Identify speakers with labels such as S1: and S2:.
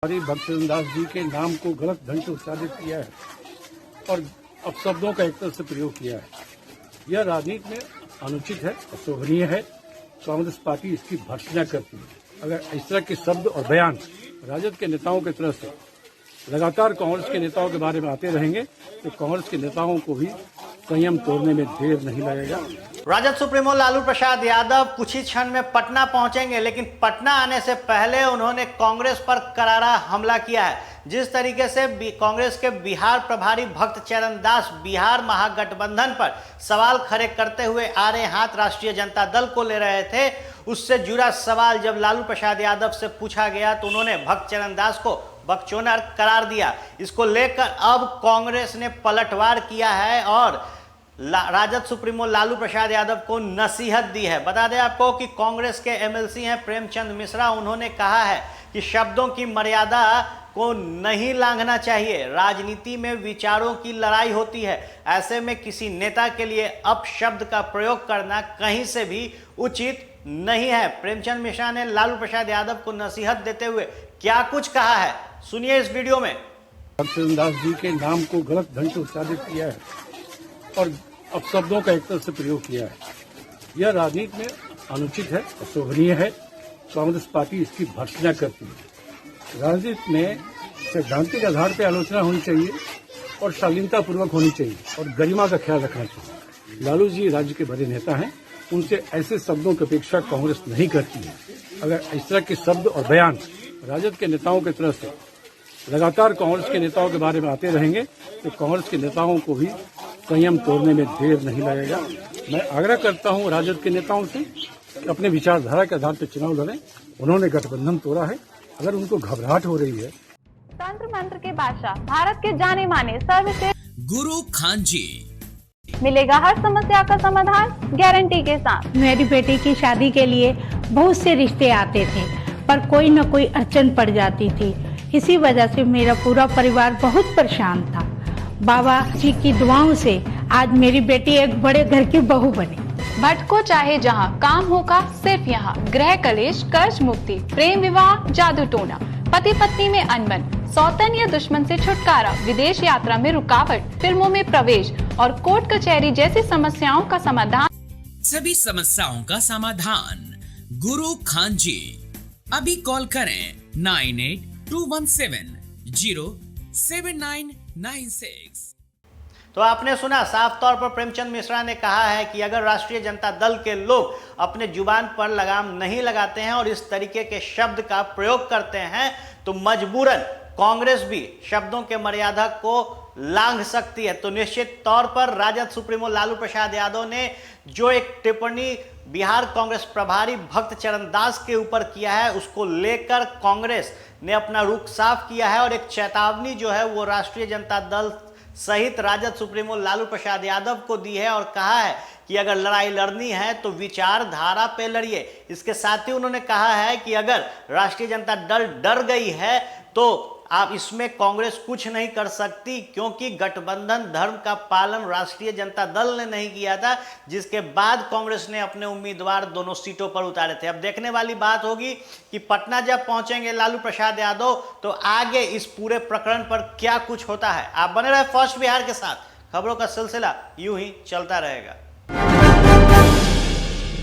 S1: हमारी भक्तचरण दास जी के नाम को गलत ढंग से उच्चारित किया है और अपशब्दों का एक तरह से प्रयोग किया है। यह राजनीति में अनुचित है, अशोभनीय है। कांग्रेस पार्टी इसकी भर्त्सना करती है। अगर इस तरह के शब्द और बयान राजद के नेताओं की तरफ से लगातार कांग्रेस के नेताओं के बारे में आते रहेंगे तो कांग्रेस के नेताओं को भी संयम तोड़ने में देर नहीं लगेगा।
S2: राजद सुप्रीमो लालू प्रसाद यादव कुछ ही क्षण में पटना पहुंचेंगे, लेकिन पटना आने से पहले उन्होंने कांग्रेस पर करारा हमला किया है। जिस तरीके से कांग्रेस के बिहार प्रभारी भक्तचरण दास बिहार महागठबंधन पर सवाल खड़े करते हुए आड़े हाथ राष्ट्रीय जनता दल को ले रहे थे, उससे जुड़ा सवाल जब लालू प्रसाद यादव से पूछा गया तो उन्होंने भक्तचरण दास को बकचोदर करार दिया। इसको लेकर अब कांग्रेस ने पलटवार किया है और राजद सुप्रीमो लालू प्रसाद यादव को नसीहत दी है। बता दें आपको कि कांग्रेस के एमएलसी हैं प्रेमचंद मिश्रा, उन्होंने कहा है कि शब्दों की मर्यादा को नहीं लांघना चाहिए। राजनीति में विचारों की लड़ाई होती है, ऐसे में किसी नेता के लिए अपशब्द का प्रयोग करना कहीं से भी उचित नहीं है। प्रेमचंद मिश्रा ने लालू प्रसाद यादव को नसीहत देते हुए क्या कुछ कहा है, सुनिए इस वीडियो में।
S1: भक्तचरण दास जी के नाम को गलत ढंग से उच्चारित किया है और अपशब्दों का एक तरह से प्रयोग किया है। यह राजनीति में अनुचित है, अशोभनीय है। कांग्रेस पार्टी इसकी भर्त्सना करती है। राजनीति में सैद्धांतिक आधार पर आलोचना होनी चाहिए और शालीनता पूर्वक होनी चाहिए और गरिमा का ख्याल रखना चाहिए। लालू जी राज्य के बड़े नेता हैं, उनसे ऐसे शब्दों की अपेक्षा कांग्रेस नहीं करती है। अगर इस तरह के शब्द और बयान राजद के नेताओं की तरफ से लगातार कांग्रेस के नेताओं के बारे में आते रहेंगे तो कांग्रेस के नेताओं को भी संयम तोड़ने में देर नहीं लगेगा। मैं आग्रह करता हूं राजद के नेताओं से कि अपने विचारधारा के आधार पर चुनाव लड़ें। उन्होंने गठबंधन तोड़ा है, अगर उनको घबराहट हो रही है।
S3: तंत्र मंत्र के बादशाह, भारत के जाने माने सर्वश्रेष्ठ
S4: गुरु खान जी,
S3: मिलेगा हर समस्या का समाधान गारंटी के साथ।
S5: मेरी बेटी की शादी के लिए बहुत से रिश्ते आते थे, पर कोई न कोई अड़चन पड़ जाती थी। इसी वजह से मेरा पूरा परिवार बहुत परेशान था। बाबा जी की दुआओं से आज मेरी बेटी एक बड़े घर की बहू बनी।
S6: भटको चाहे जहां, काम होगा सिर्फ यहाँ। गृह कलेश, कर्ज मुक्ति, प्रेम विवाह, जादू टोना, पति पत्नी में अनबन, सौतन या दुश्मन से छुटकारा, विदेश यात्रा में रुकावट, फिल्मों में प्रवेश और कोर्ट कचहरी जैसी समस्याओं का समाधान।
S4: सभी समस्याओं का समाधान गुरु खान जी। अभी कॉल करें 9821707996।
S2: तो आपने सुना, साफ तौर पर प्रेमचंद मिश्रा ने कहा है कि अगर राष्ट्रीय जनता दल के लोग अपने जुबान पर लगाम नहीं लगाते हैं और इस तरीके के शब्द का प्रयोग करते हैं तो मजबूरन कांग्रेस भी शब्दों के मर्यादा को लांघ सकती है। तो निश्चित तौर पर राजद सुप्रीमो लालू प्रसाद यादव ने जो एक टिप्पणी बिहार कांग्रेस प्रभारी भक्तचरण दास के ऊपर किया है, उसको लेकर कांग्रेस ने अपना रुख साफ किया है और एक चेतावनी जो है वो राष्ट्रीय जनता दल सहित राजद सुप्रीमो लालू प्रसाद यादव को दी है और कहा है कि अगर लड़ाई लड़नी है तो विचारधारा पे लड़िए। इसके साथ ही उन्होंने कहा है कि अगर राष्ट्रीय जनता दल डर गई है तो आप इसमें कांग्रेस कुछ नहीं कर सकती, क्योंकि गठबंधन धर्म का पालन राष्ट्रीय जनता दल ने नहीं किया था, जिसके बाद कांग्रेस ने अपने उम्मीदवार दोनों सीटों पर उतारे थे। अब देखने वाली बात होगी कि पटना जब पहुंचेंगे लालू प्रसाद यादव तो आगे इस पूरे प्रकरण पर क्या कुछ होता है। आप बने रहे फर्स्ट बिहार के साथ, खबरों का सिलसिला यूं ही चलता रहेगा।